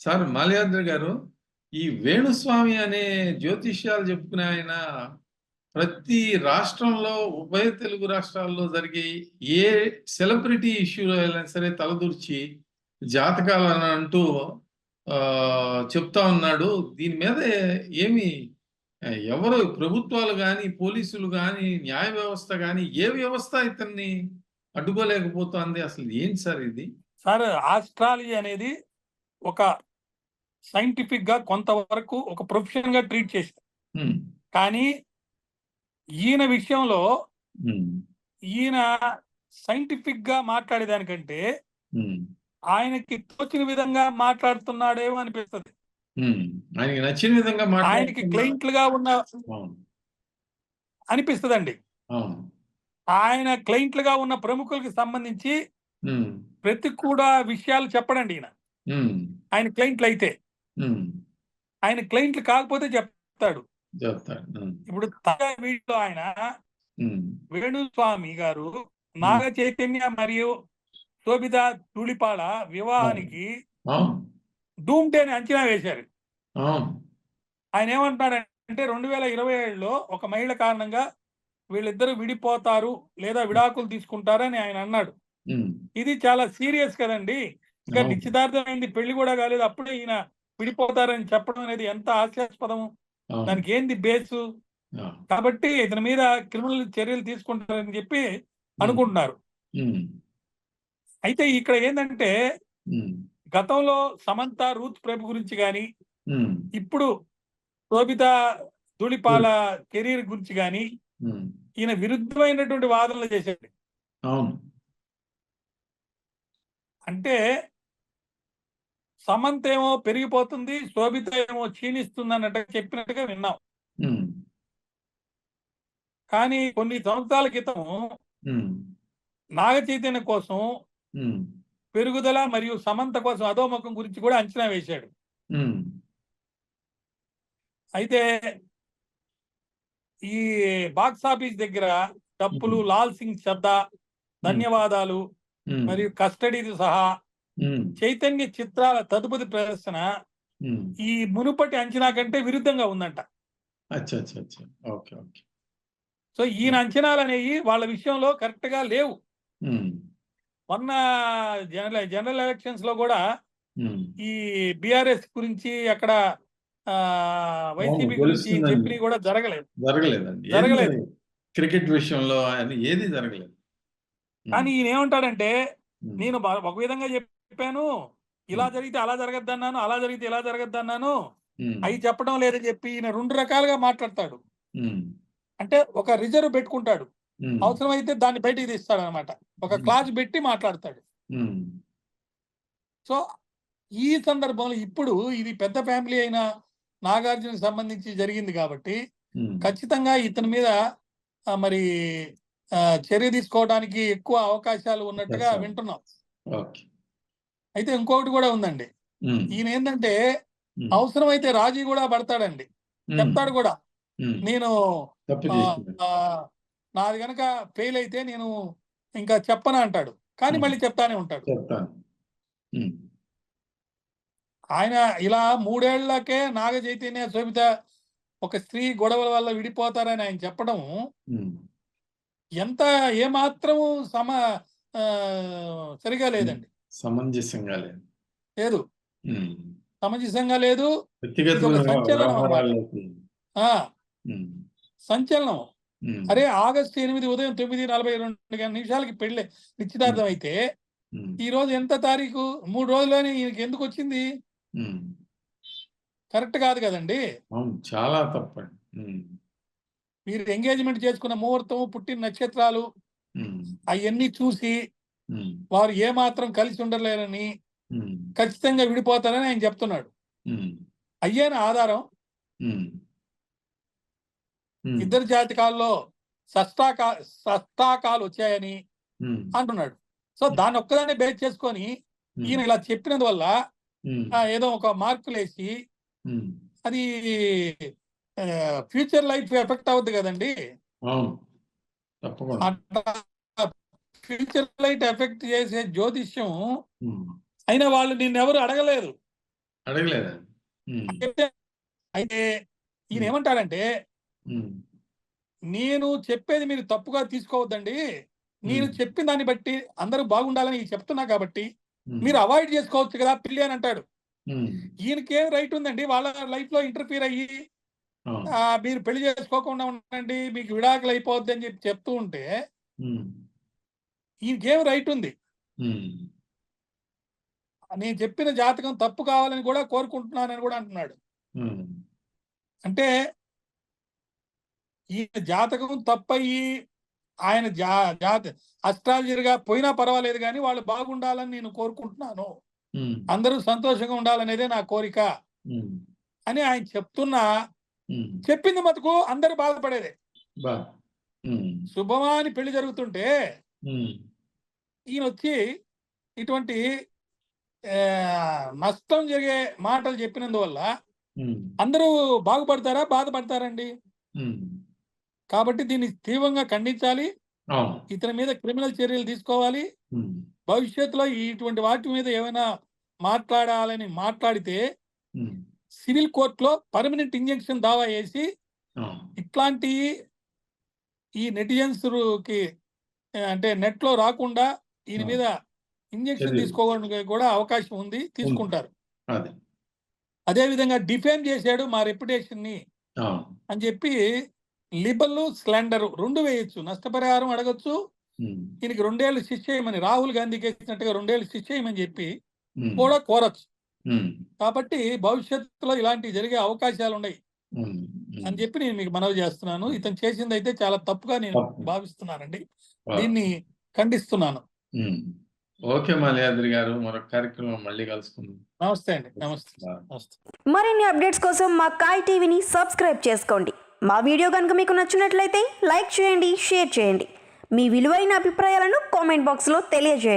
Sir Malyadri గారు, ఈ వేణుస్వామి అనే జ్యోతిష్యాలు చెప్పుకునే ఆయన ప్రతి రాష్ట్రంలో, ఉభయ తెలుగు రాష్ట్రాల్లో జరిగే ఏ సెలబ్రిటీ ఇష్యూలో అయినా సరే తలదూర్చి జాతకాలను అంటూ ఆ, చెప్తా ఉన్నాడు. దీని మీద ఏమి ఎవరు ప్రభుత్వాలు కానీ, పోలీసులు కానీ, న్యాయ వ్యవస్థ కానీ, ఏ వ్యవస్థ ఇతన్ని అడ్డుకోలేకపోతుంది? అసలు ఏంటి సార్ ఇది? సార్, ఆస్ట్రాలజీ అనేది ఒక సైంటిఫిక్ గా కొంతవరకు ఒక ప్రొఫెషన్ గా ట్రీట్ చేశారు. ఉమ్, కానీ ఈయన విషయంలో ఉమ్, ఈయన సైంటిఫిక్ గా మాట్లాడేదానికంటే ఉమ్. ఆయనకి తోచిన విధంగా మాట్లాడుతున్నాడేమో అనిపిస్తుంది. ఆయనకి నచ్చిన విధంగా ఆయనకి మాట్లాడుతున్నా. క్లయింట్లుగా ఉన్న అవును, అనిపిస్తుందండి. అవును. ఆయన క్లయింట్లుగా ఉన్న ప్రముఖులకి సంబంధించి ఉమ్, ప్రతి కూడా విషయాలు చెప్పడండి ఈయన. ఉమ్, ఆయన క్లయింట్లు అయితే, ఉమ్. ఆయన క్లయింట్లు కాకపోతే చెప్తాడు. చెప్తాడు. ఇప్పుడు తాజా వీడియోలో ఆయన ఉమ్, వేణుస్వామి గారు నాగ చైతన్య మరియు శోభిత ధూళిపాల వివాహానికి అవును, డూమ్ డే అని అంచనా వేశారు. అవును. ఆయన ఏమంటున్నాడంటే 2027లో ఒక మహిళ కారణంగా వీళ్ళిద్దరూ విడిపోతారు లేదా విడాకులు తీసుకుంటారని ఆయన అన్నాడు. ఉమ్, ఇది చాలా సీరియస్ కదండి. ఇంకా అవును. నిశ్చితార్థమైంది, పెళ్లి కూడా కాలేదు, అప్పుడే ఈయన విడిపోతారని చెప్పడం అనేది ఎంత హాస్యాస్పదం. అవును. దానికి ఏంది బేసు? ఆ, కాబట్టి ఇతని మీద క్రిమినల్ చర్యలు తీసుకుంటారని చెప్పి అనుకుంటున్నారు. ఉమ్, అయితే ఇక్కడ ఏంటంటే ఉమ్, గతంలో సమంత రూత్ ప్రభు గురించి కానీ, ఉమ్, ఇప్పుడు శోభిత ధూళిపాల కెరీర్ గురించి కానీ ఉమ్. ఈయన విరుద్ధమైనటువంటి వాదనలు చేశాడు. అవును. అంటే సమంత ఏమో పెరిగిపోతుంది, శోభిత ఏమో క్షీణిస్తుంది అన్నట్టు చెప్పినట్టుగా విన్నాం. ఉమ్, కానీ కొన్ని సంవత్సరాల క్రితం ఉమ్, నాగ చైతన్య కోసం ఉమ్, పెరుగుదల మరియు సమంత కోసం అధోముఖం గురించి కూడా అంచనా వేశాడు. ఉమ్, అయితే ఈ బాక్స్ ఆఫీస్ దగ్గర డప్పులు, లాల్ సింగ్ శ్రద్ధ, ధన్యవాదాలు ఉమ్, మరియు కస్టడీతో సహా ఉమ్, చైతన్య చిత్రాల తదుపరి ప్రదర్శన ఉమ్. ఈ మునుపటి అంచనా కంటే విరుద్ధంగా ఉందంట. అచ్చా, అచ్చా, అచ్చా. Okay, okay. సో ఈయన అంచనాలు అనేవి వాళ్ళ విషయంలో కరెక్ట్ గా లేవు. ఉమ్, మొన్న జనరల్ ఎలక్షన్స్ లో కూడా ఉమ్. ఈ బిఆర్ఎస్ గురించి అక్కడ వైసీపీ గురించి గెలుస్తుందని చెప్పినవి కూడా జరగలేదు. జరగలేదండి. జరగలేదు. క్రికెట్ విషయంలో ఆయన ఏది జరగలేదు. కానీ ఈయన ఏమంటాడంటే, ఉమ్, నేను ఒక విధంగా చెప్పాను, ఇలా జరిగితే అలా జరగద్దు అన్నాను, అలా జరిగితే ఇలా జరగద్దు అన్నాను, ఉమ్, అవి చెప్పడం లేదని చెప్పి ఈయన రెండు రకాలుగా మాట్లాడతాడు. ఉమ్, అంటే ఒక రిజర్వ్ పెట్టుకుంటాడు, ఉమ్, అవసరమైతే దాన్ని బయటికి తీస్తాడు అనమాట. ఒక క్లాజ్ పెట్టి మాట్లాడతాడు. ఉమ్, సో ఈ సందర్భంలో ఇప్పుడు ఇది పెద్ద ఫ్యామిలీ అయిన నాగార్జునకి సంబంధించి జరిగింది కాబట్టి ఉమ్. ఖచ్చితంగా ఇతని మీద మరి చర్య తీసుకోవడానికి ఎక్కువ అవకాశాలు ఉన్నట్టుగా వింటున్నాం. ఓకే. అయితే ఇంకొకటి కూడా ఉందండి. ఉమ్, ఈయన ఏంటంటే ఉమ్, అవసరమైతే రాజీ కూడా పడతాడండి. ఉమ్, చెప్తాడు కూడా, ఉమ్. నేను తప్పు ఆ, చేసింది. ఆ, నాది కనుక ఫెయిల్ అయితే నేను ఇంకా చెప్పను అంటాడు, కానీ మళ్ళీ చెప్తానే ఉంటాడు. చెప్తాను. ఉమ్, ఆయన ఇలా 3 ఏళ్లకే నాగ చైతన్య, శోభిత ఒక స్త్రీ గొడవల వల్ల విడిపోతారని ఆయన చెప్పడం ఉమ్. ఎంత ఏమాత్రము ఆ, సరిగా లేదండి. సమంజసంగా లేదు. లేదు, ఉమ్. సమంజసంగా లేదు. ఇది వ్యక్తిగతమైన ఒక సంచలనం అన్నమాట. వ్యవహారాల్లోకి. ఆ ఉమ్, సంచలనం. ఉమ్, అరే, ఆగస్టు 8 ఉదయం 9:42 పెళ్లి నిశ్చితార్థం అయితే ఉమ్, ఈ రోజు ఎంత తారీఖు? 3 రోజుల్లోనే ఈయనకి ఎందుకు వచ్చింది? ఉమ్. కరెక్ట్ కాదు కదండి. అవును, చాలా తప్పండి. ఉమ్, మీరు ఎంగేజ్మెంట్ చేసుకున్న ముహూర్తం, పుట్టిన నక్షత్రాలు ఉమ్, అవన్నీ చూసి ఉమ్, వారు ఏమాత్రం కలిసి ఉండలేరని, ఉమ్, ఖచ్చితంగా విడిపోతారని ఆయన చెప్తున్నాడు. ఉమ్, అయ్యేనా ఆధారం? ఉమ్, ఉమ్, ఇద్దరు జాతకాల్లో షష్టాకాలు వచ్చాయని ఉమ్, అంటున్నాడు. సో దాన్ని ఒక్కదాన్ని బేస్ చేసుకొని ఈయన ఇలా చెప్పినందువల్ల ఉమ్, ఏదో ఒక మార్కులు వేసి ఉమ్. అది ఫ్యూచర్ లైఫ్ ఎఫెక్ట్ అవుద్ది కదండి. అవును, తప్పకుండా. ఫ్యూచర్ లైట్ ఎఫెక్ట్ చేసే జ్యోతిష్యం ఉమ్, అయినా వాళ్ళు నిన్నెవరు అడగలేదు. అడగలేదా? ఉమ్, చెప్తే అయితే ఈయన ఉమ్, ఏమంటారంటే, ఉమ్, నేను చెప్పేది మీరు తప్పుగా తీసుకోవద్దండి. నేను ఉమ్, చెప్పిన దాన్ని బట్టి అందరూ బాగుండాలని చెప్తున్నా కాబట్టి ఉమ్, మీరు అవాయిడ్ చేసుకోవచ్చు కదా పిల్లి అని అంటాడు. ఉమ్, ఈయనకేం రైట్ ఉందండి వాళ్ళ లైఫ్ లో ఇంటర్ఫీర్ అయ్యి అవును. మీరు పెళ్లి చేసుకోకుండా ఉండండి, మీకు విడాకులు అయిపోద్ది అని చెప్పి చెప్తూ ఉంటే ఉమ్, ఈయనకేం రైట్ ఉంది? ఉమ్, నేను చెప్పిన జాతకం తప్పు కావాలని కూడా కోరుకుంటున్నానని కూడా అంటున్నాడు. ఉమ్, అంటే ఈ జాతకం తప్పయి ఆయన అస్ట్రాలజర్గా పోయినా పర్వాలేదు కానీ వాళ్ళు బాగుండాలని నేను కోరుకుంటున్నాను, ఉమ్, అందరూ సంతోషంగా ఉండాలనేదే నా కోరిక ఉమ్, అని ఆయన చెప్తున్నా, ఉమ్, చెప్పింది మటుకు అందరూ బాధపడేదే. బా. ఉమ్, శుభమా అని పెళ్లి జరుగుతుంటే ఉమ్, ఈయన వచ్చి ఇటువంటి నష్టం జరిగే మాటలు చెప్పినందువల్ల ఉమ్, అందరూ బాగుపడతారా బాధపడతారండి? ఉమ్, కాబట్టి దీన్ని తీవ్రంగా ఖండించాలి. అవును. ఇతని మీద క్రిమినల్ చర్యలు తీసుకోవాలి. ఉమ్, భవిష్యత్తులో ఇటువంటి వాటి మీద ఏమైనా మాట్లాడితే ఉమ్, సివిల్ కోర్టులో పర్మనెంట్ ఇంజంక్షన్ దావా వేసి అవును. ఇట్లాంటి ఈ నెటిజన్స్ అంటే నెట్ లో రాకుండా ఈయన అవును. మీద ఇంజెక్షన్ చర్యలు తీసుకోవడానికి కూడా అవకాశం ఉంది, ఉంది. తీసుకుంటారు. అదే. అదే విధంగా డిఫేమ్ చేశాడు మా రెప్యుటేషన్ ని అవును. అని చెప్పి లిబల్ స్లెండర్ 2 వేయొచ్చు, నష్టపరిహారం అడగొచ్చు. ఉమ్, ఈయనకి 2 ఏళ్ళు శిక్ష చేయమని, రాహుల్ గాంధీకి వేసినట్టుగా 2 ఏళ్ళు శిక్ష చేయమని చెప్పి ఉమ్, కూడా కోరచ్చు. ఉమ్, కాబట్టి భవిష్యత్తులో ఇలాంటివి జరిగే అవకాశాలు ఉన్నాయి ఉమ్, ఉమ్. అని చెప్పి నేను మీకు మనవి చేస్తున్నాను. ఇతను చేసింది అయితే చాలా తప్పుగా నేను తప్పు. భావిస్తున్నానండి. వా. దీన్ని ఖండిస్తున్నాను. ఉమ్. ఓకే మాల్యాద్రి గారు, మరొక కార్యక్రమం మళ్ళీ కలుసుకుందాం. నమస్తే అండి. నమస్తే. బా. నమస్తే. మరిన్ని అప్డేట్స్ కోసం మా కాయ్ టీవీని సబ్స్క్రైబ్ చేసుకోండి. మా వీడియో కనుక మీకు నచ్చినట్లయితే లైక్ చేయండి, షేర్ చేయండి. మీ విలువైన అభిప్రాయాలను కామెంట్ బాక్స్లో తెలియజేయండి.